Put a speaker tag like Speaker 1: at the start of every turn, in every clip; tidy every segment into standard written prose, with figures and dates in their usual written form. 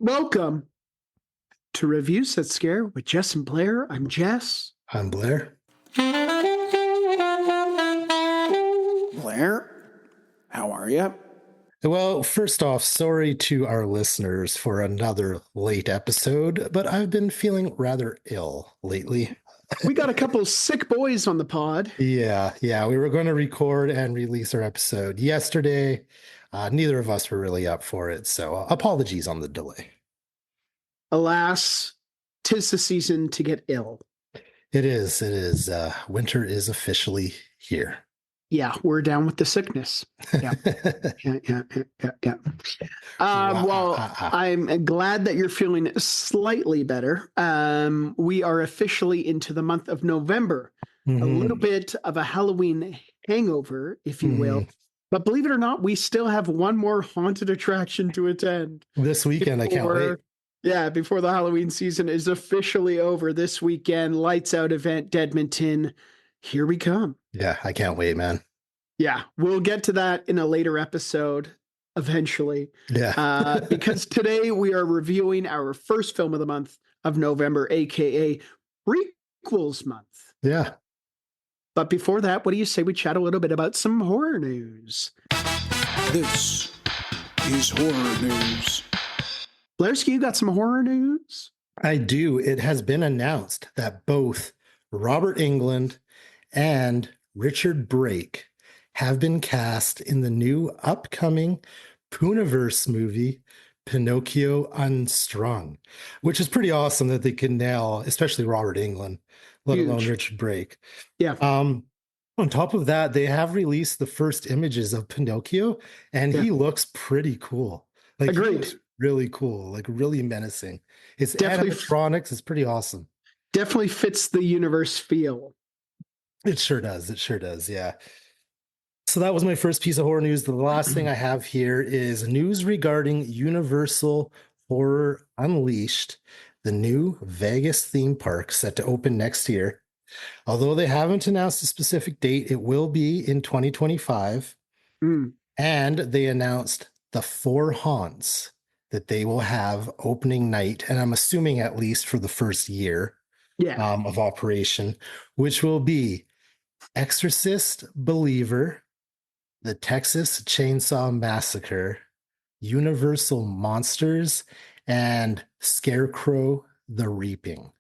Speaker 1: Welcome to Reviews That Scare with Jess and Blair. I'm Jess.
Speaker 2: I'm Blair.
Speaker 1: Blair, how are you?
Speaker 2: Well, first off, sorry to our listeners for another late episode, but I've been feeling rather ill lately.
Speaker 1: We got a couple sick boys on the pod.
Speaker 2: Yeah, we were going to record and release our episode yesterday. Neither of us were really up for it, so apologies on the delay.
Speaker 1: Alas, 'tis the season to get ill.
Speaker 2: It is. Winter is officially here.
Speaker 1: Yeah, we're down with the sickness. Yeah. Well, I'm glad that you're feeling slightly better. We are officially into the month of November. A little bit of a Halloween hangover, if you will. But believe it or not, we still have one more haunted attraction to attend.
Speaker 2: This weekend, I can't wait.
Speaker 1: Yeah, before the Halloween season is officially over this weekend. Lights Out event, Edmonton. Here we come.
Speaker 2: Yeah, I can't wait, man.
Speaker 1: Yeah, we'll get to that in a later episode eventually.
Speaker 2: Yeah.
Speaker 1: Because today we are reviewing our first film of the month of November, aka Prequels month.
Speaker 2: Yeah.
Speaker 1: But before that, what do you say we chat a little bit about some horror news? This is horror news. Blairski, you got some horror news?
Speaker 2: I do. It has been announced that both Robert Englund and Richard Brake have been cast in the new upcoming Puniverse movie, Pinocchio Unstrung, which is pretty awesome that they can nail, especially Robert Englund, let alone Richard Brake.
Speaker 1: Yeah.
Speaker 2: On top of that, they have released the first images of Pinocchio, and he looks pretty cool. Like,
Speaker 1: agreed.
Speaker 2: He looks really cool, like really menacing. It's definitely animatronics. It's pretty awesome.
Speaker 1: Definitely fits the universe feel.
Speaker 2: It sure does. Yeah. So that was my first piece of horror news. The last thing I have here is news regarding Universal Horror Unleashed, the new Vegas theme park set to open next year. Although they haven't announced a specific date, it will be in 2025. And they announced the 4 haunts that they will have opening night, and I'm assuming at least for the first year of operation, which will be Exorcist Believer, the Texas Chainsaw Massacre, Universal Monsters, and Scarecrow the Reaping.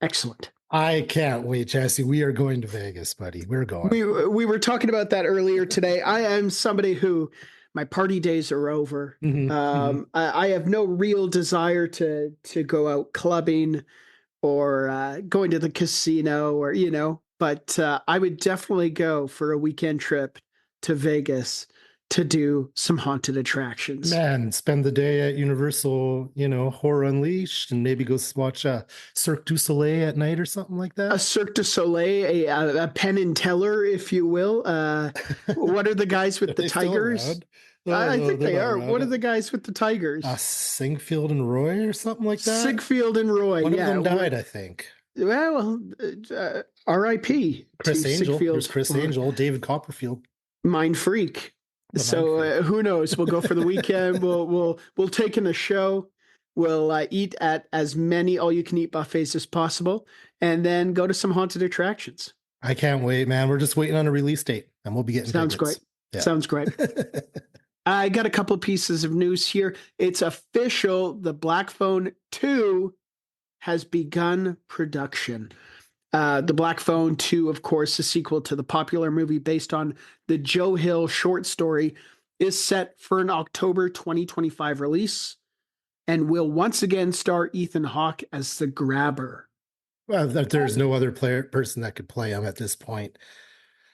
Speaker 1: Excellent.
Speaker 2: I can't wait, Jesse. We are going to Vegas, buddy. We're going.
Speaker 1: We were talking about that earlier today. I am somebody who, my party days are over. I have no real desire to go out clubbing or going to the casino or, but I would definitely go for a weekend trip to Vegas to do some haunted attractions.
Speaker 2: Man, spend the day at Universal, Horror Unleashed, and maybe go watch Cirque du Soleil at night or something like that.
Speaker 1: A Cirque du Soleil, a Penn and Teller, if you will. What are the guys with the tigers? I think they are. What are the guys with the tigers?
Speaker 2: Singfield and Roy or something like that?
Speaker 1: Singfield and Roy,
Speaker 2: One of them died, I think.
Speaker 1: Well, R.I.P.
Speaker 2: Chris Angel. There's Chris Angel, David Copperfield.
Speaker 1: Mind freak. So who knows? We'll go for the weekend. We'll take in the show. We'll eat at as many all-you-can-eat buffets as possible, and then go to some haunted attractions.
Speaker 2: I can't wait, man. We're just waiting on a release date, and we'll be getting
Speaker 1: Sounds
Speaker 2: tickets.
Speaker 1: Great. Yeah. Sounds great. I got a couple pieces of news here. It's official. The Black Phone 2 has begun production. The Black Phone 2, of course, a sequel to the popular movie based on the Joe Hill short story, is set for an October 2025 release and will once again star Ethan Hawke as the Grabber.
Speaker 2: Well, there's no other person that could play him at this point.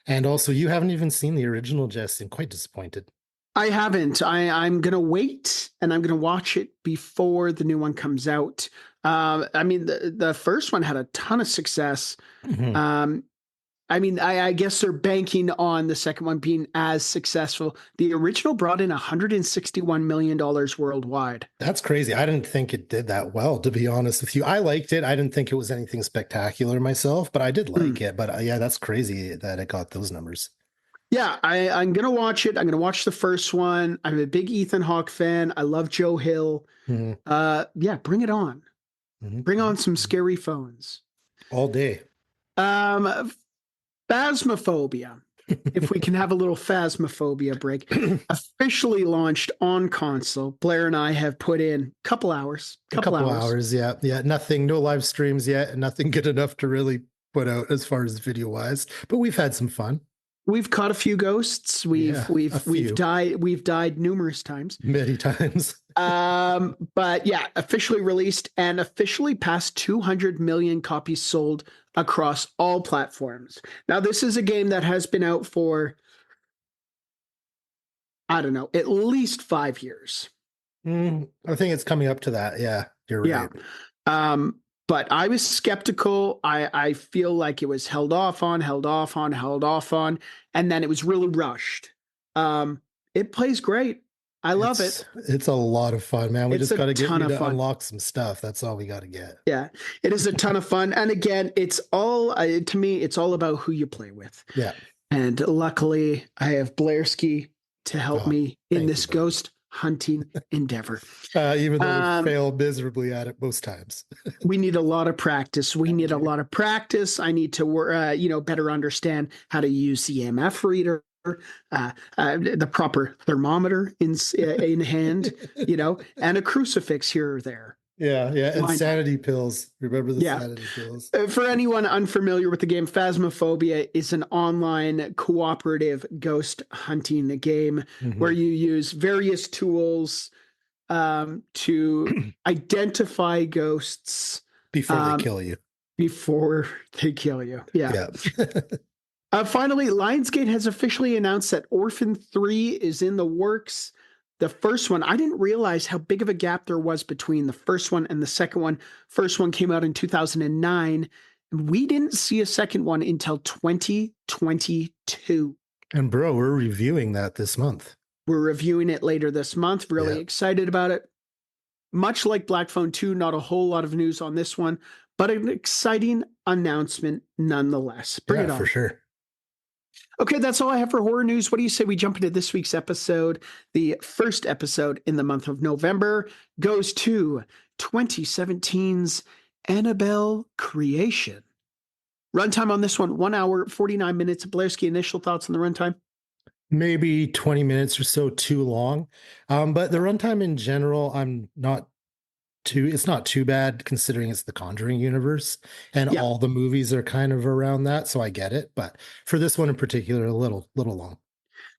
Speaker 2: And also, you haven't even seen the original, Jess. I'm quite disappointed.
Speaker 1: I haven't. I'm going to wait, and I'm going to watch it before the new one comes out. I mean, the first one had a ton of success. I guess they're banking on the second one being as successful. The original brought in $161 million worldwide.
Speaker 2: That's crazy. I didn't think it did that well, to be honest with you. I liked it. I didn't think it was anything spectacular myself, but I did like it. But yeah, that's crazy that it got those numbers.
Speaker 1: Yeah, I'm gonna watch it. I'm gonna watch the first one. I'm a big Ethan Hawke fan. I love Joe Hill.
Speaker 2: Mhm,
Speaker 1: Yeah, bring it on.
Speaker 2: mhm,
Speaker 1: Bring on
Speaker 2: mhm,
Speaker 1: some
Speaker 2: mhm.
Speaker 1: scary phones.
Speaker 2: All day.
Speaker 1: Um, Phasmophobia, if we can have a little Phasmophobia break, officially launched on console. Blair and I have put in
Speaker 2: A
Speaker 1: couple
Speaker 2: couple
Speaker 1: hours.
Speaker 2: hours, yeah. Yeah, nothing, no live streams yet, and nothing good enough to really put out as far as video wise. But we've had some fun.
Speaker 1: We've caught a few ghosts.
Speaker 2: Yeah, a few,
Speaker 1: We've died numerous times.
Speaker 2: many times.
Speaker 1: But yeah, officially released and officially passed 200 million copies sold across all platforms. Now, this is a game that has been out for, I don't know, at least 5 years.
Speaker 2: I think it's coming up to that. Yeah, you're
Speaker 1: Yeah.
Speaker 2: right.
Speaker 1: But I was skeptical. I feel like it was held off on, held off on, held off on, and then it was really rushed. It plays great. I love it.
Speaker 2: It's a lot of fun, man. We
Speaker 1: It's
Speaker 2: just
Speaker 1: a
Speaker 2: got to get
Speaker 1: ton
Speaker 2: you
Speaker 1: of
Speaker 2: to
Speaker 1: fun.
Speaker 2: unlock some stuff. That's all we got to get.
Speaker 1: Yeah, it is a ton of fun. And again, it's all, to me, it's all about who you play with.
Speaker 2: Yeah.
Speaker 1: And luckily, I have Blairski to help
Speaker 2: Oh,
Speaker 1: me in
Speaker 2: thank you,
Speaker 1: this
Speaker 2: buddy.
Speaker 1: ghost hunting endeavor.
Speaker 2: Even though we
Speaker 1: Um,
Speaker 2: fail miserably at it most times.
Speaker 1: we need a lot of practice. We need a lot of practice. I need to, better understand how to use the EMF reader, the proper thermometer in hand, and a crucifix here or there.
Speaker 2: Yeah, yeah. And
Speaker 1: Why not?
Speaker 2: sanity pills. Remember the
Speaker 1: Yeah.
Speaker 2: sanity pills.
Speaker 1: For anyone unfamiliar with the game, Phasmophobia is an online cooperative ghost hunting game where
Speaker 2: Mhm.
Speaker 1: you use various tools to identify ghosts
Speaker 2: Before they
Speaker 1: um,
Speaker 2: kill you.
Speaker 1: before they kill you. Yeah.
Speaker 2: Yeah.
Speaker 1: Finally, Lionsgate has officially announced that Orphan 3 is in the works. The first one, I didn't realize how big of a gap there was between the first one and the second one. First one came out in 2009, and we didn't see a second one until 2022.
Speaker 2: And bro, we're reviewing that this month.
Speaker 1: We're reviewing it later this month. Really
Speaker 2: Yeah.
Speaker 1: excited about it. Much like Black Phone 2, not a whole lot of news on this one, but an exciting announcement nonetheless. Bring
Speaker 2: Yeah,
Speaker 1: it
Speaker 2: for
Speaker 1: on.
Speaker 2: sure.
Speaker 1: Okay, that's all I have for horror news. What do you say we jump into this week's episode? The first episode in the month of November goes to 2017's Annabelle Creation. Runtime on this one, 1 hour, 49 minutes. Blairski, initial thoughts on the runtime?
Speaker 2: Maybe 20 minutes or so too long. But the runtime in general, it's not too bad considering it's the Conjuring universe and
Speaker 1: Yeah.
Speaker 2: all the movies are kind of around that. So I get it. But for this one in particular, a little long.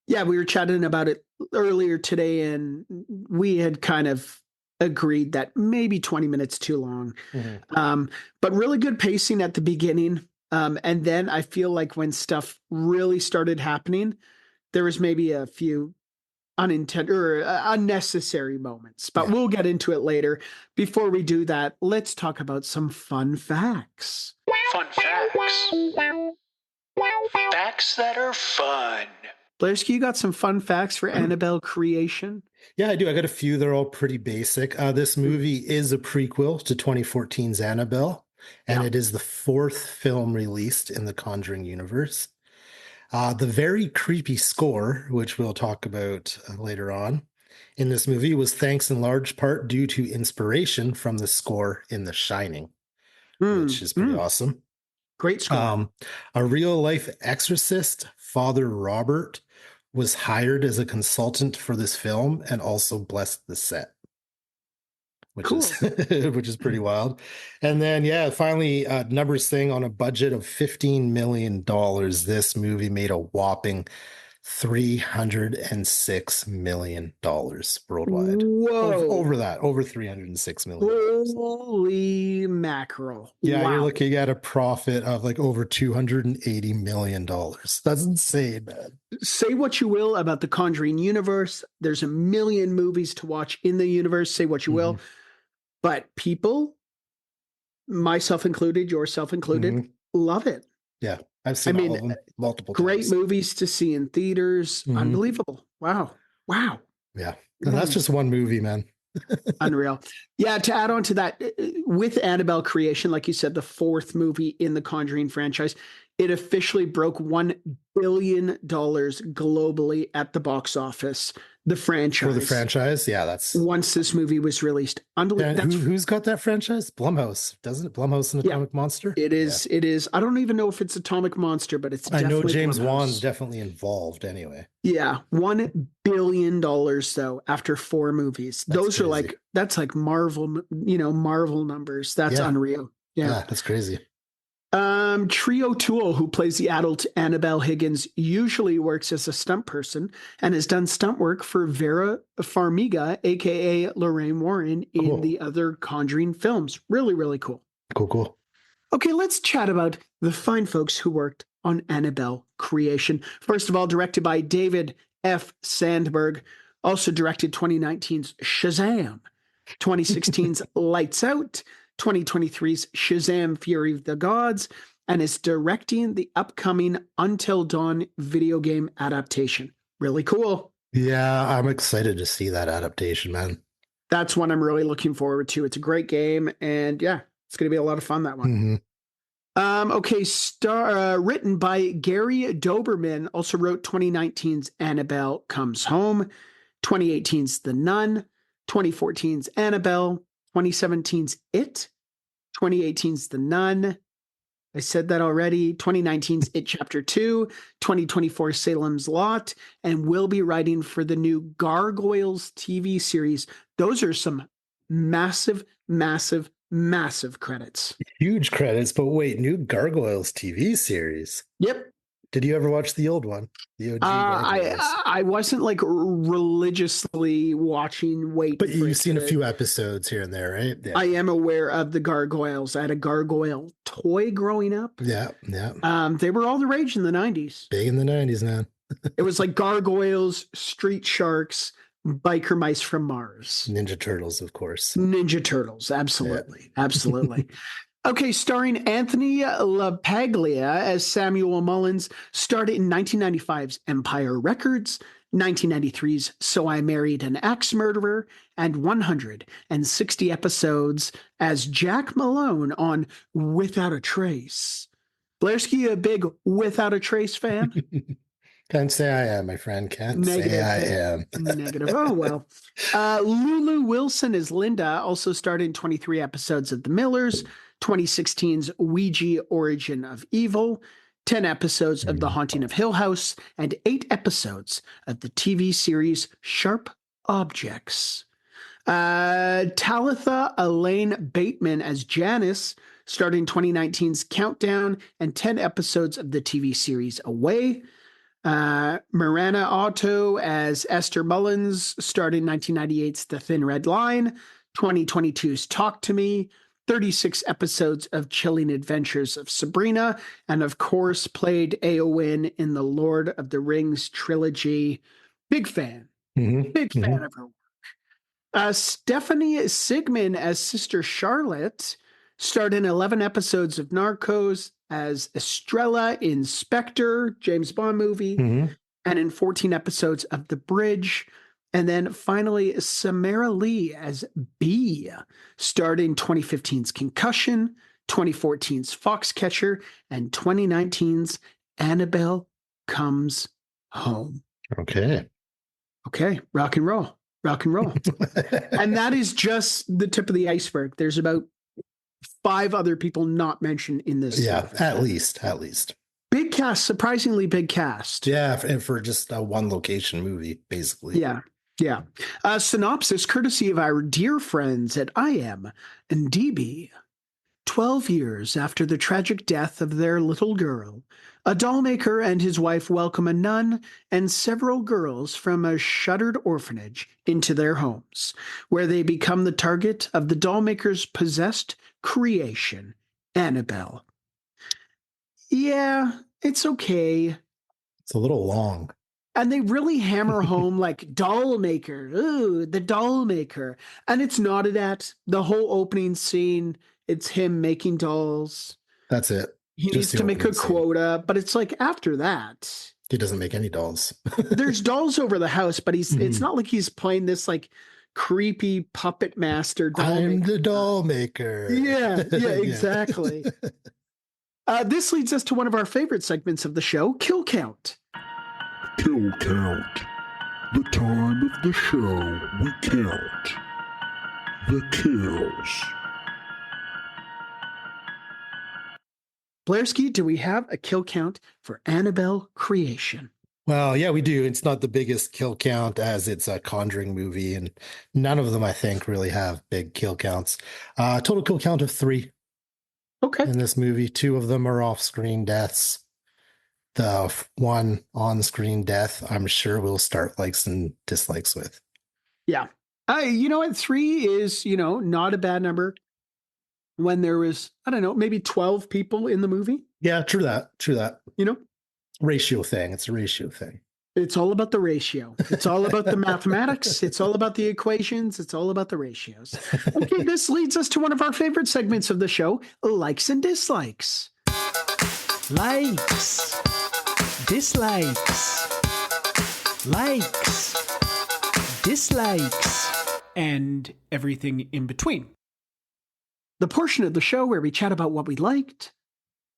Speaker 1: Yeah, we were chatting about it earlier today, and we had kind of agreed that maybe 20 minutes too long. But really good pacing at the beginning. And then I feel like when stuff really started happening, there was maybe a few unintended or unnecessary moments, but
Speaker 2: Yeah.
Speaker 1: we'll get into it later. Before we do that, let's talk about some fun facts. Fun facts. Facts that are fun. Blairski, you got some fun facts for Annabelle Creation?
Speaker 2: Yeah, I do. I got a few. They're all pretty basic. This movie is a prequel to 2014's Annabelle, and
Speaker 1: Yeah.
Speaker 2: it is the fourth film released in the Conjuring universe. The very creepy score, which we'll talk about later on in this movie, was thanks in large part due to inspiration from the score in The Shining, which is pretty awesome.
Speaker 1: Great score.
Speaker 2: A real life exorcist, Father Robert, was hired as a consultant for this film and also blessed the set, which
Speaker 1: Cool.
Speaker 2: is pretty wild. And then finally, numbers thing, on a budget of $15 million, this movie made a whopping $306 million worldwide.
Speaker 1: Whoa.
Speaker 2: Over $306 million.
Speaker 1: Holy mackerel.
Speaker 2: Yeah, you're
Speaker 1: Wow.
Speaker 2: looking at a profit of like over $280 million. That's insane, man.
Speaker 1: Say what you will about the Conjuring universe. There's a million movies to watch in the universe. Say what you will. But people, myself included, yourself included, love it.
Speaker 2: Yeah, I've seen all of them multiple
Speaker 1: great
Speaker 2: times.
Speaker 1: movies to see in theaters. Unbelievable. Wow.
Speaker 2: Yeah. And that's just one movie, man.
Speaker 1: Unreal. Yeah, to add on to that, with Annabelle creation, like you said, the fourth movie in the Conjuring franchise, it officially broke $1 billion globally at the box office. The
Speaker 2: For the
Speaker 1: franchise,
Speaker 2: franchise. Yeah, that's
Speaker 1: once this movie was released.
Speaker 2: and
Speaker 1: That's,
Speaker 2: who's got that franchise? Blumhouse, doesn't it? Blumhouse and
Speaker 1: yeah,
Speaker 2: Atomic Monster?
Speaker 1: it
Speaker 2: Yeah.
Speaker 1: is. It is. I don't even know if it's Atomic Monster, but it's
Speaker 2: I know
Speaker 1: definitely
Speaker 2: James Wan's
Speaker 1: Blumhouse.
Speaker 2: definitely involved anyway.
Speaker 1: Yeah, $1 billion though after 4 movies.
Speaker 2: That's
Speaker 1: Those are
Speaker 2: crazy.
Speaker 1: like that's like Marvel, Marvel numbers. That's
Speaker 2: Yeah.
Speaker 1: unreal. Yeah.
Speaker 2: Yeah, that's crazy.
Speaker 1: Trio Tool, who plays the adult Annabelle Higgins, usually works as a stunt person and has done stunt work for Vera Farmiga, aka Lorraine Warren, in
Speaker 2: Cool.
Speaker 1: the other Conjuring films. Really, really cool.
Speaker 2: Cool.
Speaker 1: Okay, let's chat about the fine folks who worked on Annabelle creation. First of all, directed by David F. Sandberg, also directed 2019's Shazam, 2016's Lights Out, 2023's Shazam Fury of the Gods, and is directing the upcoming Until Dawn video game adaptation. Really cool.
Speaker 2: Yeah, I'm excited to see that adaptation, man.
Speaker 1: That's one I'm really looking forward to. It's a great game, and yeah, it's going to be a lot of fun, that one.
Speaker 2: Mm-hmm.
Speaker 1: Okay, written by Gary Doberman, also wrote 2019's Annabelle Comes Home, 2018's The Nun, 2014's Annabelle, 2017's It, 2018's The Nun. I said that already. 2019's It Chapter 2, 2024 Salem's Lot, and will be writing for the new Gargoyles TV series. Those are some massive, massive, massive credits.
Speaker 2: Huge credits, but wait, new Gargoyles TV series.
Speaker 1: Yep.
Speaker 2: Did you ever watch the old one? The OG Gargoyles?
Speaker 1: I wasn't like religiously watching.
Speaker 2: But you've seen a few episodes here and there, right?
Speaker 1: Yeah. I am aware of the Gargoyles. I had a gargoyle toy growing up.
Speaker 2: Yeah.
Speaker 1: They were all the rage in the 90s.
Speaker 2: Big in the 90s, man.
Speaker 1: It was like gargoyles, street sharks, biker mice from Mars.
Speaker 2: Ninja Turtles, of course.
Speaker 1: Ninja Turtles, absolutely. Yeah. Absolutely. Okay, starring Anthony LaPaglia as Samuel Mullins, started in 1995's Empire Records, 1993's So I Married an Axe Murderer, and 160 episodes as Jack Malone on Without a Trace. Blairski, a big Without a Trace fan?
Speaker 2: Can't say I am, my friend. Can't say I am.
Speaker 1: Negative. Oh, well. Lulu Wilson as Linda, also starred in 23 episodes of The Millers, 2016's Ouija Origin of Evil, 10 episodes of The Haunting of Hill House, and 8 episodes of the TV series Sharp Objects. Talitha Elaine Bateman as Janice, starred in 2019's Countdown, and 10 episodes of the TV series Away. Marana Otto as Esther Mullins, starred in 1998's The Thin Red Line, 2022's Talk to Me, 36 episodes of Chilling Adventures of Sabrina, and of course played Éowyn in the Lord of the Rings trilogy. Big fan. Big fan of her work. Stephanie Sigmund as Sister Charlotte, starred in 11 episodes of Narcos as Estrella in Spectre, James Bond movie, and in 14 episodes of The Bridge. And then finally, Samara Lee as Bee, starred in 2015's Concussion, 2014's Foxcatcher, and 2019's Annabelle Comes Home.
Speaker 2: Okay,
Speaker 1: rock and roll. And that is just the tip of the iceberg. There's about 5 other people not mentioned in this.
Speaker 2: Yeah, at least.
Speaker 1: Big cast, surprisingly big cast.
Speaker 2: Yeah, and for just a one location movie, basically.
Speaker 1: Yeah. Synopsis courtesy of our dear friends at IMDb. 12 years after the tragic death of their little girl, a dollmaker and his wife welcome a nun and several girls from a shuttered orphanage into their homes, where they become the target of the dollmaker's possessed creation, Annabelle. Yeah, it's okay.
Speaker 2: It's a little long.
Speaker 1: And they really hammer home like doll maker. Ooh, the doll maker. And it's not at the whole opening scene. It's him making dolls.
Speaker 2: That's it.
Speaker 1: He needs to make a quota, but it's like after that.
Speaker 2: He doesn't make any dolls.
Speaker 1: There's dolls over the house, but it's not like he's playing this like creepy puppet master doll
Speaker 2: I'm
Speaker 1: maker
Speaker 2: the
Speaker 1: guy.
Speaker 2: doll maker.
Speaker 1: Yeah,
Speaker 2: Yeah.
Speaker 1: exactly. This leads us to one of our favorite segments of the show, Kill Count.
Speaker 3: Kill count. The time of the show we count the kills.
Speaker 1: Blairski, do we have a kill count for Annabelle Creation?
Speaker 2: Well, yeah, we do. It's not the biggest kill count as it's a Conjuring movie, and none of them, I think, really have big kill counts. Total kill count of 3
Speaker 1: Okay.
Speaker 2: in this movie. 2 of them are off-screen deaths. The one on-screen death, I'm sure we'll start likes and dislikes with.
Speaker 1: Yeah. You know what? 3 is, not a bad number when there was, I don't know, maybe 12 people in the movie.
Speaker 2: Yeah, true that. True that.
Speaker 1: You know,
Speaker 2: Ratio thing. It's a ratio thing.
Speaker 1: it's all about the ratio. It's all about the mathematics. It's all about the equations. It's all about the ratios. Okay, this leads us to one of our favorite segments of the show, likes and dislikes. Likes, dislikes, likes, dislikes, and everything in between. The portion of the show where we chat about what we liked,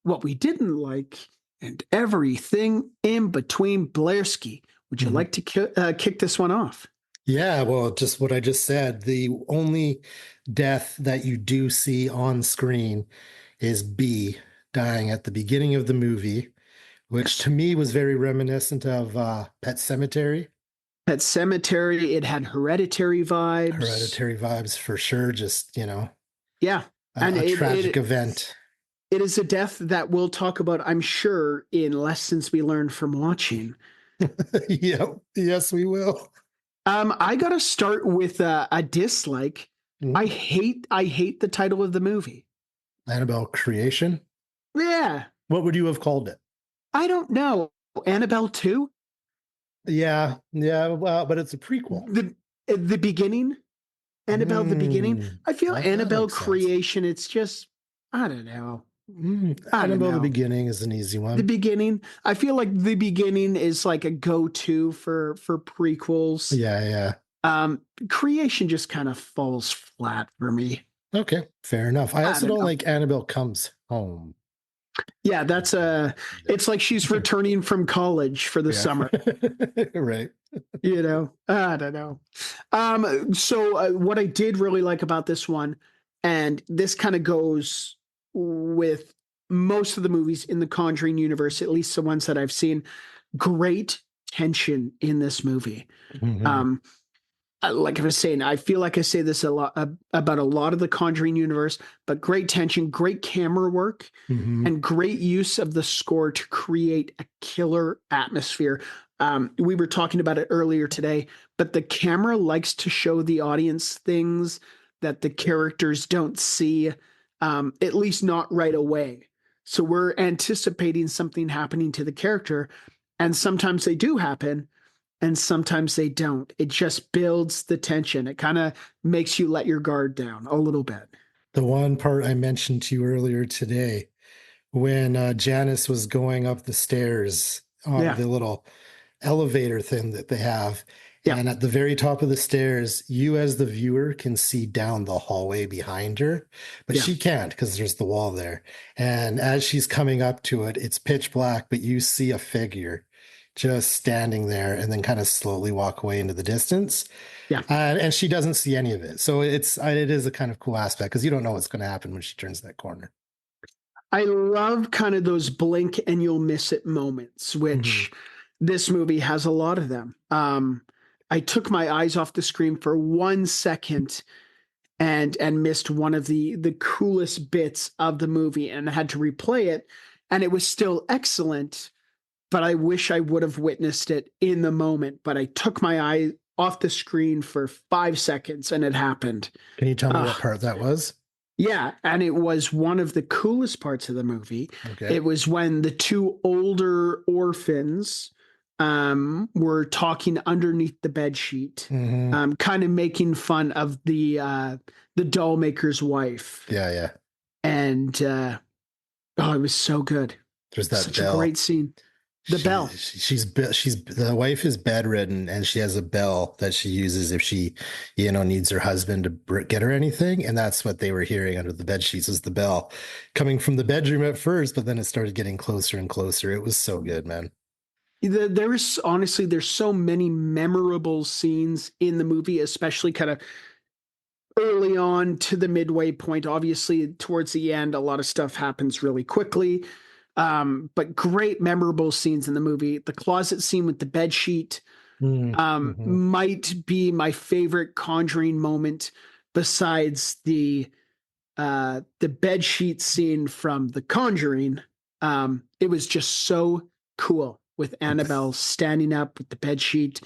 Speaker 1: what we didn't like, and everything in between. Blairski, would you like to kick this one off?
Speaker 2: Yeah, well, just what I just said. The only death that you do see on screen is B dying at the beginning of the movie, which to me was very reminiscent of Pet Sematary.
Speaker 1: Pet Sematary, it had Hereditary vibes.
Speaker 2: Hereditary vibes for sure. Just,
Speaker 1: Yeah. And
Speaker 2: a tragic event.
Speaker 1: It is a death that we'll talk about, I'm sure, in lessons we learned from watching.
Speaker 2: Yep. Yes, we will.
Speaker 1: I got to start with a dislike.
Speaker 2: Mhm.
Speaker 1: I hate the title of the movie.
Speaker 2: Annabelle Creation.
Speaker 1: Yeah.
Speaker 2: What would you have called it?
Speaker 1: I don't know. Annabelle 2?
Speaker 2: Yeah. Well, but it's a prequel.
Speaker 1: The beginning? Annabelle the beginning? I feel
Speaker 2: that
Speaker 1: Annabelle
Speaker 2: makes sense.
Speaker 1: Creation, it's just, I don't know.
Speaker 2: Annabelle the beginning is an easy one.
Speaker 1: The beginning, I feel like the beginning is like a go-to for prequels.
Speaker 2: Yeah.
Speaker 1: Creation just kind of falls flat for me.
Speaker 2: Okay, fair enough. I also
Speaker 1: don't
Speaker 2: don't
Speaker 1: know.
Speaker 2: like Annabelle Comes Home.
Speaker 1: Yeah, that's it's like she's returning from college for the summer.
Speaker 2: Right.
Speaker 1: I don't know. So what I did really like about this one, and this kind of goes with most of the movies in the Conjuring universe, at least the ones that I've seen, great tension in this movie.
Speaker 2: Mhm.
Speaker 1: Like I was saying, I feel like I say this a lot about a lot of the Conjuring universe, but great tension, great camera work,
Speaker 2: Mhm.
Speaker 1: and great use of the score to create a killer atmosphere. We were talking about it earlier today, but the camera likes to show the audience things that the characters don't see, at least not right away. So we're anticipating something happening to the character, and sometimes they do happen, and sometimes they don't. It just builds the tension. It kind of makes you let your guard down a little bit.
Speaker 2: The one part I mentioned to you earlier today, when Janice was going up the stairs on
Speaker 1: Yeah.
Speaker 2: the little elevator thing that they have.
Speaker 1: Yeah.
Speaker 2: And at the very top of the stairs, you as the viewer can see down the hallway behind her, but
Speaker 1: Yeah.
Speaker 2: she can't because there's the wall there. And as she's coming up to it, it's pitch black, but you see a figure just standing there and then kind of slowly walk away into the distance.
Speaker 1: Yeah.
Speaker 2: And she doesn't see any of it. So it is a kind of cool aspect because you don't know what's going to happen when she turns that corner.
Speaker 1: I love kind of those blink and you'll miss it moments, which this movie has a lot of them. I took my eyes off the screen for 1 second and missed one of the coolest bits of the movie and had to replay it, and it was still excellent, but I wish I would have witnessed it in the moment. But I took my eye off the screen for 5 seconds and it happened.
Speaker 2: Can you tell me what part that was?
Speaker 1: Yeah, and it was one of the coolest parts of the movie.
Speaker 2: Okay.
Speaker 1: It was when the 2 older orphans were talking underneath the bed sheet, kind of making fun of the doll maker's wife.
Speaker 2: Yeah.
Speaker 1: And it was so good.
Speaker 2: There's that
Speaker 1: Such
Speaker 2: bell.
Speaker 1: a great scene. The bell.
Speaker 2: She's the wife is bedridden, and she has a bell that she uses if she, needs her husband to get her anything. And that's what they were hearing under the bed sheets, was the bell coming from the bedroom at first, but then it started getting closer and closer. It was so good, man.
Speaker 1: There's honestly, there's so many memorable scenes in the movie, especially kind of early on to the midway point. Obviously, towards the end, a lot of stuff happens really quickly. But great memorable scenes in the movie. The closet scene with the bed sheet
Speaker 2: Mm-hmm.
Speaker 1: might be my favorite Conjuring moment, besides the bed sheet scene from The Conjuring. It was just so cool with Annabelle standing up with the bed sheet.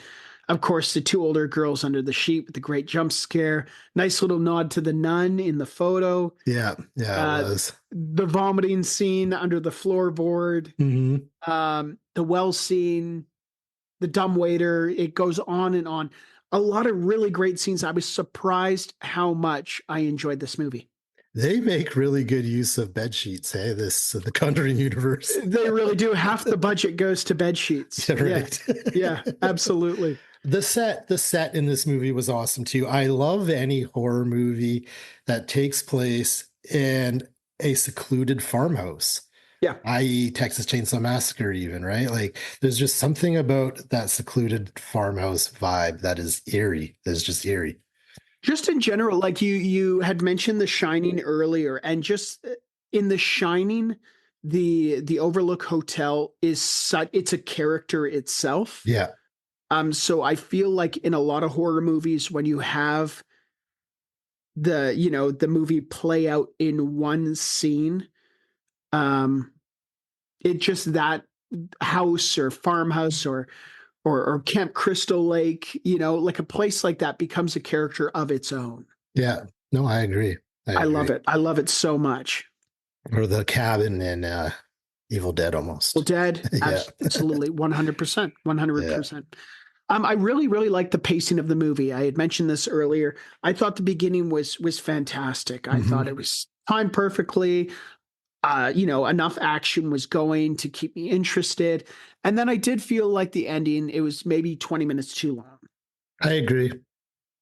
Speaker 1: Of course, the two older girls under the sheet with the great jump scare. Nice little nod to the nun in the photo.
Speaker 2: Yeah, it was.
Speaker 1: The vomiting scene under the floorboard.
Speaker 2: Mm-hmm.
Speaker 1: The well scene, the dumbwaiter. It goes on and on. A lot of really great scenes. I was surprised how much I enjoyed this movie.
Speaker 2: They make really good use of bed sheets, hey, the Conjuring universe.
Speaker 1: They really do. Half the budget goes to bed sheets.
Speaker 2: Yeah, right.
Speaker 1: Yeah, absolutely.
Speaker 2: The set in this movie was awesome too. I love any horror movie that takes place in a secluded farmhouse.
Speaker 1: Yeah.
Speaker 2: I.e. Texas Chainsaw Massacre, even, right? Like, there's just something about that secluded farmhouse vibe that is eerie. That's just eerie.
Speaker 1: Just in general, like you had mentioned The Shining earlier, and just in The Shining, the Overlook Hotel is such, it's a character itself.
Speaker 2: Yeah.
Speaker 1: So I feel like in a lot of horror movies, when you have the movie play out in one scene, it just, that house or farmhouse or Camp Crystal Lake, like a place like that becomes a character of its own.
Speaker 2: Yeah. No, I agree.
Speaker 1: I love it. I love it so much.
Speaker 2: Or the cabin in Evil Dead almost.
Speaker 1: Well, Dead,
Speaker 2: Yeah.
Speaker 1: absolutely, 100%, 100%. I really, really like the pacing of the movie. I had mentioned this earlier. I thought the beginning was fantastic. I thought it was timed perfectly. Enough action was going to keep me interested. And then I did feel like the ending, it was maybe 20 minutes too long.
Speaker 2: I agree.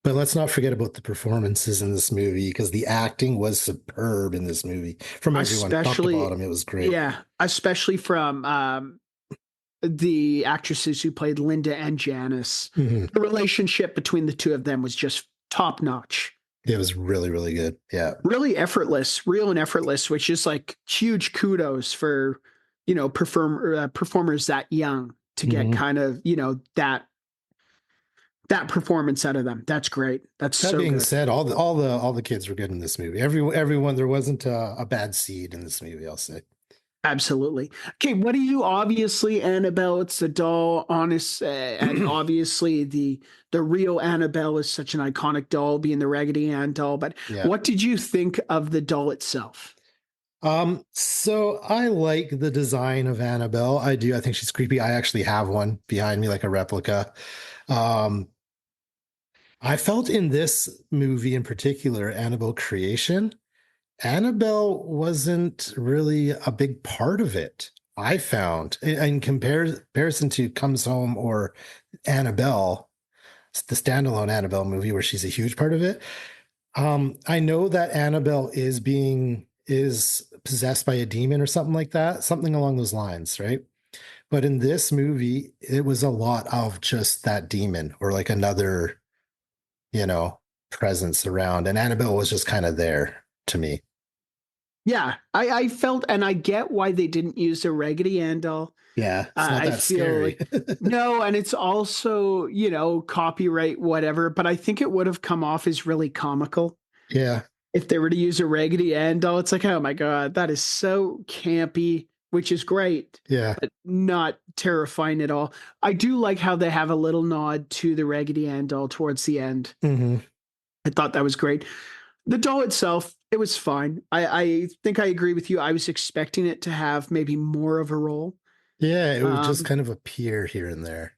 Speaker 2: But let's not forget about the performances in this movie, because the acting was superb in this movie. From everyone, top to bottom, it was great.
Speaker 1: Yeah, especially from the actresses who played Linda and Janice. The relationship between the two of them was just top notch.
Speaker 2: It was really, really good. Yeah.
Speaker 1: Really effortless, real and effortless, which is like huge kudos for, performers that young to get kind of, that performance out of them. That's great. That's
Speaker 2: that
Speaker 1: so
Speaker 2: being
Speaker 1: good.
Speaker 2: said, all the kids were good in this movie. Everyone, there wasn't a bad seed in this movie, I'll say.
Speaker 1: Absolutely. Okay, what do you, obviously Annabelle, it's a doll, honest, and obviously the real Annabelle is such an iconic doll, being the Raggedy Ann doll, but what did you think of the doll itself?
Speaker 2: So I like the design of Annabelle. I do. I think she's creepy. I actually have one behind me, like a replica. I felt in this movie in particular, Annabelle Creation, Annabelle wasn't really a big part of it. I found, in comparison to Comes Home or Annabelle, the standalone Annabelle movie where she's a huge part of it. I know that Annabelle is possessed by a demon or something like that, something along those lines, right? But in this movie, it was a lot of just that demon or like another, presence around, and Annabelle was just kind of there to me.
Speaker 1: Yeah, I felt, and I get why they didn't use a Raggedy Ann doll.
Speaker 2: Yeah, it's not that scary.
Speaker 1: No, and it's also, copyright, whatever, but I think it would have come off as really comical.
Speaker 2: Yeah.
Speaker 1: If they were to use a Raggedy Ann doll, it's like, oh my God, that is so campy, which is great.
Speaker 2: Yeah.
Speaker 1: But not terrifying at all. I do like how they have a little nod to the Raggedy Ann doll towards the end. I thought that was great. The doll itself, it was fine. I think I agree with you. I was expecting it to have maybe more of a role.
Speaker 2: Yeah, it would just kind of appear here and there.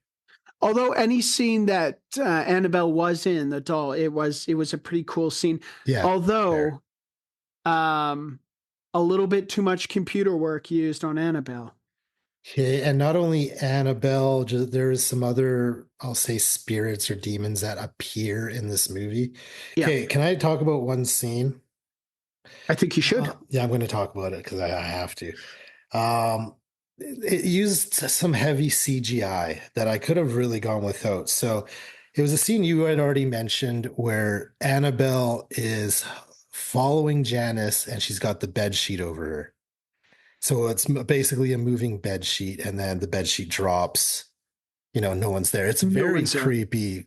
Speaker 1: Although any scene that Annabelle was in, the doll, it was a pretty cool scene.
Speaker 2: Yeah.
Speaker 1: Although, a little bit too much computer work used on Annabelle.
Speaker 2: Okay, and not only Annabelle, there's some other, I'll say, spirits or demons that appear in this movie.
Speaker 1: Yeah,
Speaker 2: Okay, can I talk about one scene?
Speaker 1: I think you should.
Speaker 2: Yeah, I'm going to talk about it because I have to. It used some heavy CGI that I could have really gone without. So it was a scene you had already mentioned where Annabelle is following Janice and she's got the bed sheet over her. So it's basically a moving bed sheet, and then the bed sheet drops. No one's there. It's a
Speaker 1: No
Speaker 2: very
Speaker 1: one's there. Yeah.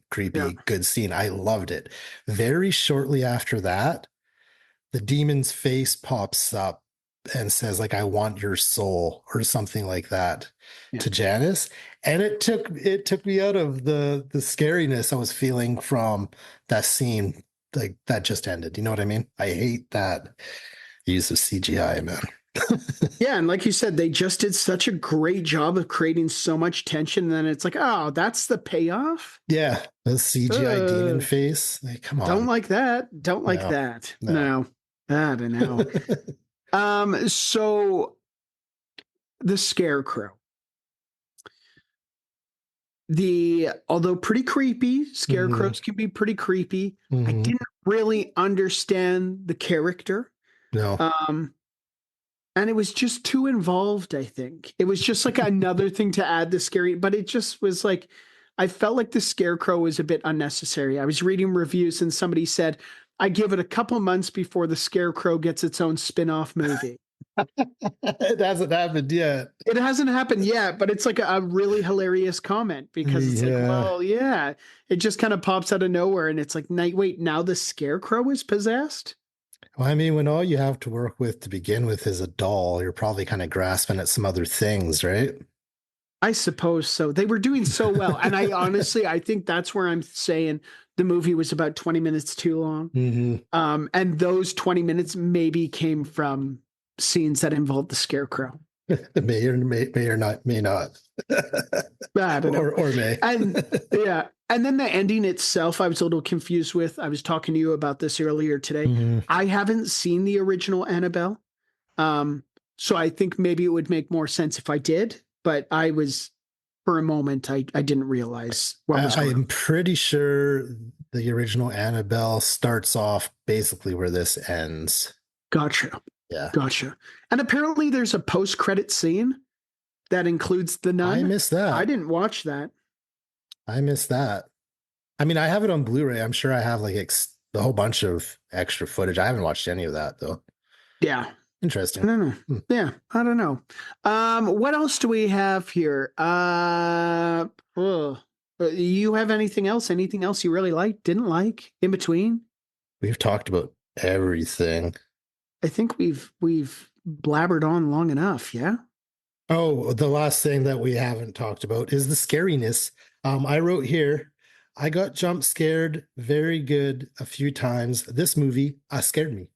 Speaker 2: creepy, good scene. I loved it. Very shortly after that, the demon's face pops up and says, like, I want your soul, or something like that,
Speaker 1: Yeah.
Speaker 2: to Janice. And it took me out of the scariness I was feeling from that scene, like that just ended. You know what I mean? I hate that use of CGI, man.
Speaker 1: Yeah, and like you said, they just did such a great job of creating so much tension. And then it's like, oh, that's the payoff.
Speaker 2: Yeah, the CGI demon
Speaker 1: Uh,
Speaker 2: face. Like, come
Speaker 1: don't
Speaker 2: on.
Speaker 1: like that. Don't like
Speaker 2: No,
Speaker 1: that.
Speaker 2: no.
Speaker 1: No, I don't know. So the Scarecrow, although pretty creepy,
Speaker 2: Mhm,
Speaker 1: scarecrows can be pretty creepy. I
Speaker 2: mhm.
Speaker 1: didn't really understand the character.
Speaker 2: No.
Speaker 1: Um, and it was just too involved, I think. It was just like another thing to add the scary, but it just was like I felt like the scarecrow was a bit unnecessary. I was reading reviews and somebody said, I give it a couple months before the scarecrow gets its own spin-off movie.
Speaker 2: It hasn't happened yet.
Speaker 1: It hasn't happened yet, but it's like a really hilarious comment because it's like,
Speaker 2: Yeah.
Speaker 1: well, yeah, it just kind of pops out of nowhere and it's like, wait, now the scarecrow is possessed?
Speaker 2: Well, I mean, when all you have to work with to begin with is a doll, you're probably kind of grasping at some other things, right?
Speaker 1: I suppose so. They were doing so well. And I honestly, I think that's where I'm saying the movie was about 20 minutes too long.
Speaker 2: Hmm.
Speaker 1: And those 20 minutes maybe came from scenes that involved the scarecrow.
Speaker 2: May or not, may not.
Speaker 1: I don't know.
Speaker 2: Or may.
Speaker 1: And yeah. And then the ending itself, I was a little confused with. I was talking to you about this earlier today.
Speaker 2: Mhm.
Speaker 1: I haven't seen the original Annabelle. So I think maybe it would make more sense if I did, but I was for a moment I didn't realize what was going
Speaker 2: I'm
Speaker 1: on.
Speaker 2: pretty sure the original Annabelle starts off basically where this ends.
Speaker 1: Gotcha.
Speaker 2: Yeah.
Speaker 1: Gotcha. And apparently there's a post-credit scene that includes the
Speaker 2: I
Speaker 1: nun.
Speaker 2: missed
Speaker 1: I
Speaker 2: that.
Speaker 1: didn't watch that.
Speaker 2: I missed that. I mean, I have it on Blu-ray. I'm sure I have like a whole bunch of extra footage. I haven't watched any of that though.
Speaker 1: Yeah. I
Speaker 2: Interesting.
Speaker 1: don't know.
Speaker 2: Hmm.
Speaker 1: Yeah, I don't know. What else do we have here? You have anything else? Anything else you really liked, didn't like, in between?
Speaker 2: We've talked about everything.
Speaker 1: I think we've blabbered on long enough, yeah?
Speaker 2: Oh, the last thing that we haven't talked about is the scariness. I wrote here, I got jump scared very good a few times. This movie scared me.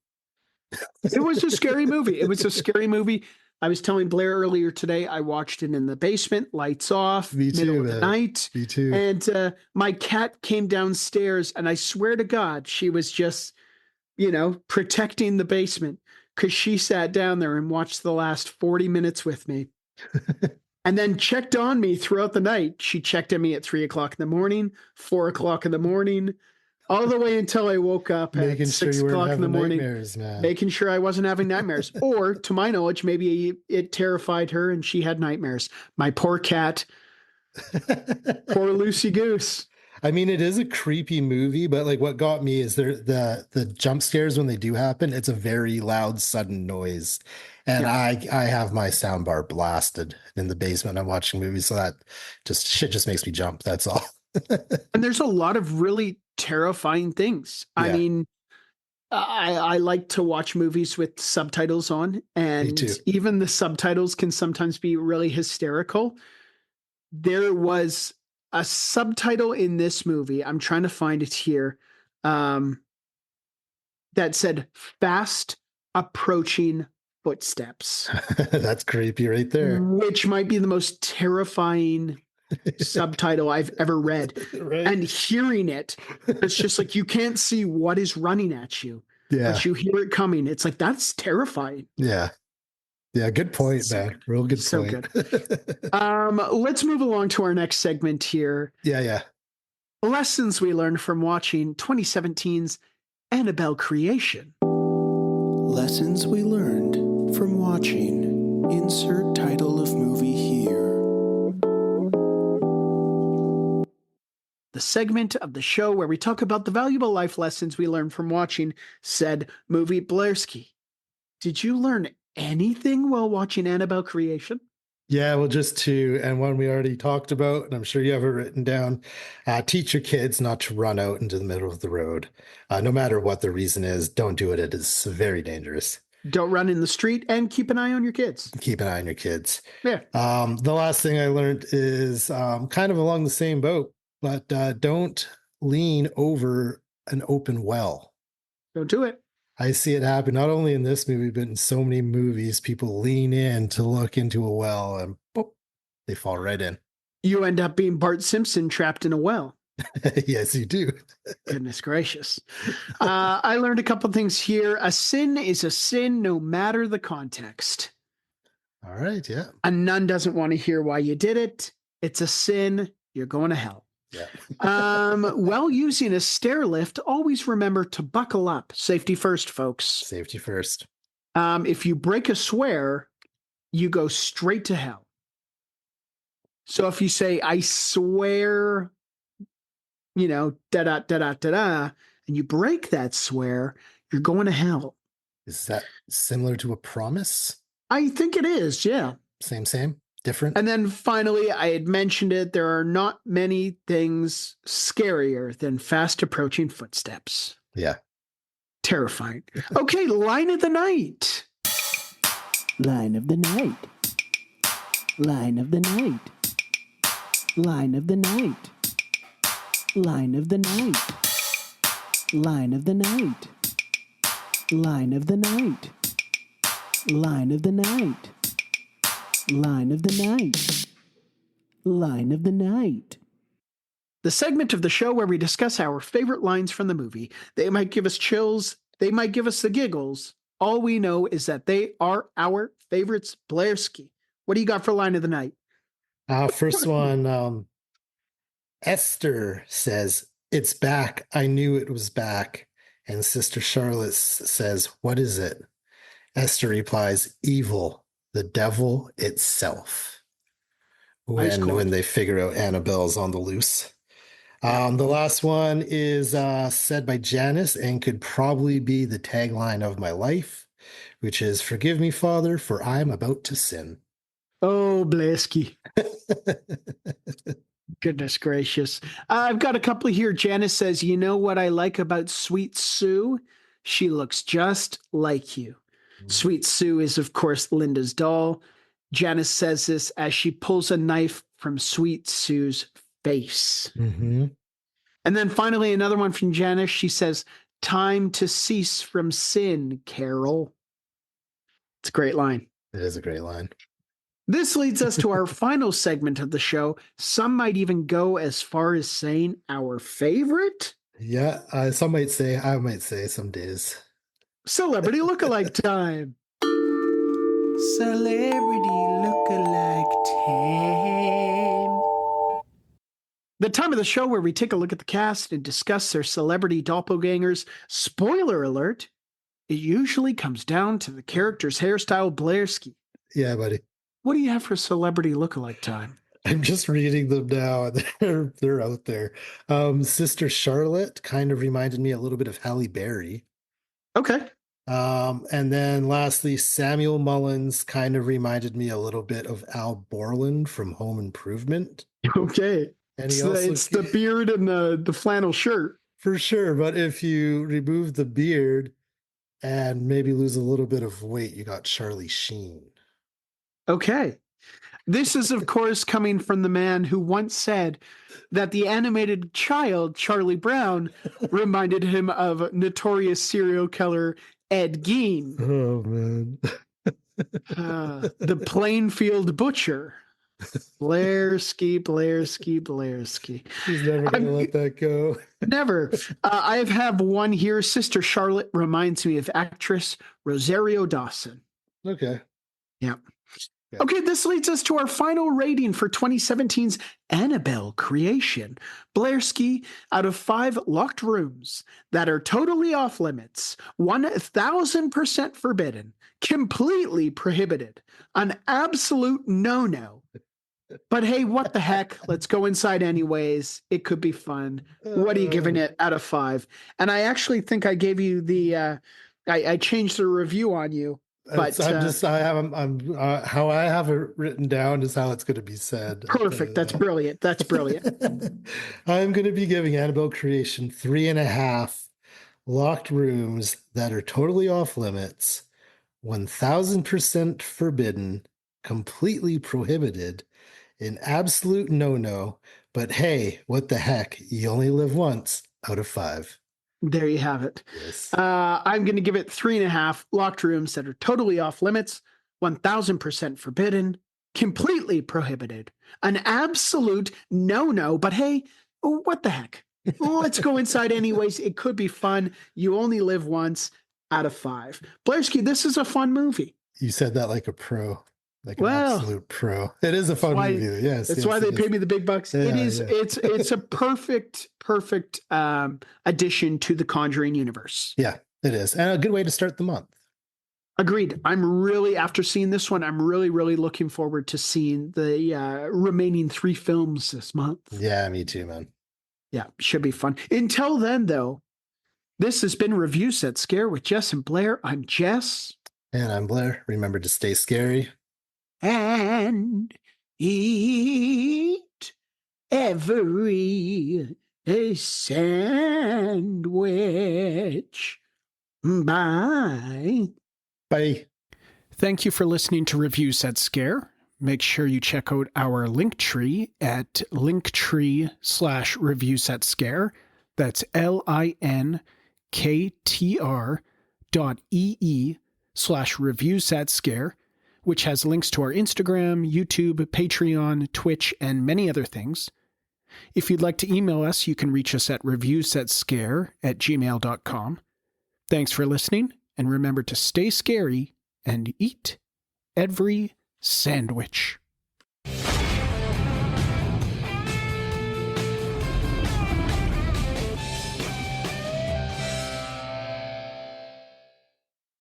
Speaker 1: It was a scary movie. It was a scary movie. I was telling Blair earlier today, I watched it in the basement, lights off,
Speaker 2: Me
Speaker 1: middle
Speaker 2: too,
Speaker 1: of the
Speaker 2: man.
Speaker 1: night.
Speaker 2: Me too.
Speaker 1: And my cat came downstairs, and I swear to God, she was just, protecting the basement because she sat down there and watched the last 40 minutes with me and then checked on me throughout the night. She checked on me at 3 o'clock in the morning, 4 o'clock in the morning, all the way until I woke up
Speaker 2: Making
Speaker 1: at
Speaker 2: sure
Speaker 1: 6
Speaker 2: you weren't
Speaker 1: o'clock in the
Speaker 2: having
Speaker 1: morning,
Speaker 2: nightmares, man.
Speaker 1: making sure I wasn't having nightmares. Or, to my knowledge, maybe it terrified her and she had nightmares. My poor cat, poor Lucy Goose.
Speaker 2: I mean, it is a creepy movie, but like what got me is the jump scares when they do happen, it's a very loud, sudden noise. And
Speaker 1: Yeah.
Speaker 2: I have my soundbar blasted in the basement. I'm watching movies, so that shit just makes me jump. That's all.
Speaker 1: And there's a lot of really terrifying things. I
Speaker 2: Yeah.
Speaker 1: mean, I like to watch movies with subtitles on, and
Speaker 2: too.
Speaker 1: even the subtitles can sometimes be really hysterical. There was a subtitle in this movie, I'm trying to find it here, that said fast approaching footsteps,
Speaker 2: That's creepy right there.
Speaker 1: which might be the most terrifying subtitle I've ever read.
Speaker 2: Right?
Speaker 1: And hearing it, it's just like you can't see what is running at you,
Speaker 2: Yeah.
Speaker 1: but you hear it coming. It's like that's terrifying.
Speaker 2: Yeah. Yeah, good point,
Speaker 1: So
Speaker 2: man.
Speaker 1: good.
Speaker 2: Real good
Speaker 1: So
Speaker 2: point.
Speaker 1: Let's move along to our next segment here.
Speaker 2: Yeah.
Speaker 1: Lessons we learned from watching 2017's Annabelle creation.
Speaker 4: Lessons we learned from watching. Insert title of movie here.
Speaker 1: The segment of the show where we talk about the valuable life lessons we learned from watching said movie. Blairski, did you learn anything while watching Annabelle creation?
Speaker 2: Yeah, well, just two, and one we already talked about, and I'm sure you have it written down. Teach your kids not to run out into the middle of the road. No matter what the reason is, don't do it. It is very dangerous.
Speaker 1: Don't run in the street and keep an eye on your kids.
Speaker 2: Keep an eye on your kids.
Speaker 1: Yeah.
Speaker 2: The last thing I learned is kind of along the same boat, but don't lean over an open well.
Speaker 1: Don't do it.
Speaker 2: I see it happen not only in this movie, but in so many movies. People lean in to look into a well and boop, they fall right in.
Speaker 1: You end up being Bart Simpson trapped in a well.
Speaker 2: Yes, you do.
Speaker 1: Goodness gracious. I learned a couple things here. A sin is a sin no matter the context.
Speaker 2: All right, yeah.
Speaker 1: A nun doesn't want to hear why you did it. It's a sin. You're going to hell.
Speaker 2: Yeah.
Speaker 1: While using a stair lift, always remember to buckle up. Safety first, folks.
Speaker 2: Safety first.
Speaker 1: If you break a swear, you go straight to hell. So if you say, I swear, da da da da da da, and you break that swear, you're going to hell.
Speaker 2: Is that similar to a promise?
Speaker 1: I think it is, yeah.
Speaker 2: Same, different.
Speaker 1: And then finally, I had mentioned it, there are not many things scarier than fast approaching footsteps.
Speaker 2: Yeah.
Speaker 1: Terrifying. Okay, line of the night.
Speaker 4: Line of the night. Line of the night. Line of the night. Line of the night. Line of the night. Line of the night. Line of the night. Line of the night. Line of the night.
Speaker 1: The segment of the show where we discuss our favorite lines from the movie. They might give us chills, they might give us the giggles. All we know is that they are our favorites. Blairski, what do you got for line of the night?
Speaker 2: First one, Esther says, "It's back. I knew it was back." And Sister Charlotte says, "What is it?" Esther replies, "Evil, the devil itself." When they figure out Annabelle's on the loose. The last one is said by Janice and could probably be the tagline of my life, which is, "Forgive me, Father, for I'm about to sin."
Speaker 1: Oh, Blairski. Goodness gracious. I've got a couple here. Janice says, you know what I like about Sweet Sue? She looks just like you. Sweet Sue is, of course, Linda's doll. Janice says this as she pulls a knife from Sweet Sue's face.
Speaker 2: Mm-hmm.
Speaker 1: And then finally, another one from Janice. She says, time to cease from sin, Carol. It's a great line.
Speaker 2: It is a great line.
Speaker 1: This leads us to our final segment of the show. Some might even go as far as saying our favorite.
Speaker 2: Yeah, some might say, I might say some days.
Speaker 1: Celebrity lookalike time.
Speaker 4: Celebrity lookalike time.
Speaker 1: The time of the show where we take a look at the cast and discuss their celebrity doppelgangers. Spoiler alert, it usually comes down to the character's hairstyle. Blairski,
Speaker 2: Yeah, buddy.
Speaker 1: what do you have for celebrity lookalike time?
Speaker 2: I'm just reading them now, and they're out there. Sister Charlotte kind of reminded me a little bit of Halle Berry.
Speaker 1: Okay.
Speaker 2: And then lastly, Samuel Mullins kind of reminded me a little bit of Al Borland from Home Improvement.
Speaker 1: Okay.
Speaker 2: And
Speaker 1: It's the beard and the flannel shirt.
Speaker 2: For sure, but if you remove the beard and maybe lose a little bit of weight, you got Charlie Sheen.
Speaker 1: Okay. This is, of course, coming from the man who once said that the animated child, Charlie Brown, reminded him of notorious serial killer Ed Gein.
Speaker 2: Oh, man.
Speaker 1: The Plainfield Butcher. Blairski.
Speaker 2: He's never going to let that go.
Speaker 1: Never. I have one here. Sister Charlotte reminds me of actress Rosario Dawson.
Speaker 2: Okay.
Speaker 1: Yeah.
Speaker 2: Good.
Speaker 1: Okay, this leads us to our final rating for 2017's Annabelle creation. Blairski, out of 5 locked rooms that are totally off limits, 1000% forbidden, completely prohibited, an absolute no-no. But hey, what the heck? Let's go inside anyways. It could be fun. What are you giving it out of 5? And I actually think I gave you the I changed the review on you. But
Speaker 2: I'm how I have it written down is how it's going to be said.
Speaker 1: perfect. That's brilliant. That's brilliant.
Speaker 2: I'm going to be giving Annabelle Creation 3.5 locked rooms that are totally off limits, 1000% forbidden, completely prohibited, an absolute no-no. But hey, what the heck? You only live once out of 5.
Speaker 1: There you have it.
Speaker 2: Yes.
Speaker 1: I'm going to give it 3.5 locked rooms that are totally off limits, 1000% forbidden, completely prohibited, an absolute no-no. But hey, what the heck? Let's go inside anyways. It could be fun. You only live once out of 5. Blairski, this is a fun movie.
Speaker 2: You said that like a pro, like an
Speaker 1: Well,
Speaker 2: absolute pro. It is a fun movie. Yes.
Speaker 1: That's
Speaker 2: yes,
Speaker 1: why they
Speaker 2: it
Speaker 1: pay
Speaker 2: is.
Speaker 1: me the big bucks.
Speaker 2: Yeah,
Speaker 1: it is.
Speaker 2: yeah.
Speaker 1: It's a perfect addition to the Conjuring universe.
Speaker 2: Yeah, it is. And a good way to start the month.
Speaker 1: Agreed. I'm really, after seeing this one, I'm really, really looking forward to seeing the remaining 3 films this month.
Speaker 2: Yeah, me too, man.
Speaker 1: Yeah, should be fun. Until then, though, this has been Review Set Scare with Jess and Blair. I'm Jess.
Speaker 2: And I'm Blair. Remember to stay scary.
Speaker 1: And eat every sandwich. Bye.
Speaker 2: Bye.
Speaker 1: Thank you for listening to Review Set Scare. Make sure you check out our link tree at linktree/Review Set Scare. That's linktr.ee/Review Set Scare, which has links to our Instagram, YouTube, Patreon, Twitch, and many other things. If you'd like to email us, you can reach us at reviewsetscare@gmail.com. Thanks for listening, and remember to stay scary and eat every sandwich.